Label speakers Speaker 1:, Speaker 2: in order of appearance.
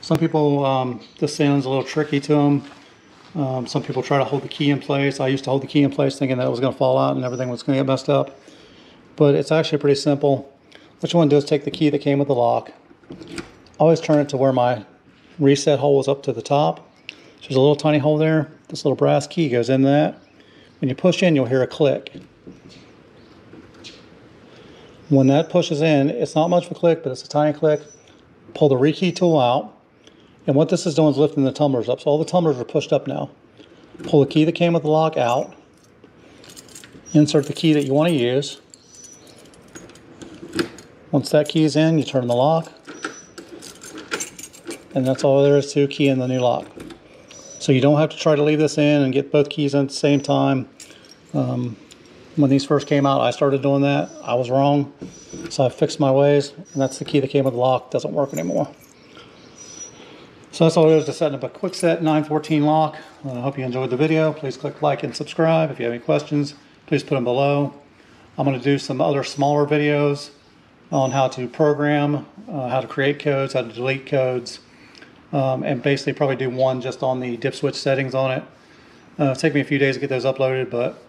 Speaker 1: Some people, this sounds a little tricky to them. Some people try to hold the key in place. I used to hold the key in place thinking that it was going to fall out and everything was going to get messed up. But it's actually pretty simple. What you want to do is take the key that came with the lock. Always turn it to where my reset hole is up to the top. There's a little tiny hole there. This little brass key goes in that. When you push in, you'll hear a click. When that pushes in, it's not much of a click, but it's a tiny click. Pull the rekey tool out. And what this is doing is lifting the tumblers up. So all the tumblers are pushed up now. Pull the key that came with the lock out. Insert the key that you want to use. Once that key is in, you turn the lock. And that's all there is to key in the new lock. So you don't have to try to leave this in and get both keys in at the same time. When these first came out, I started doing that. I was wrong. So I fixed my ways, and that's the key that came with the lock. Doesn't work anymore. So that's all it is to setting up a Kwikset 914 lock. I hope you enjoyed the video. Please click like and subscribe. If you have any questions, please put them below. I'm going to do some other smaller videos on how to program, how to create codes, how to delete codes, and basically probably do one just on the dip switch settings on it. It'll take me a few days to get those uploaded, but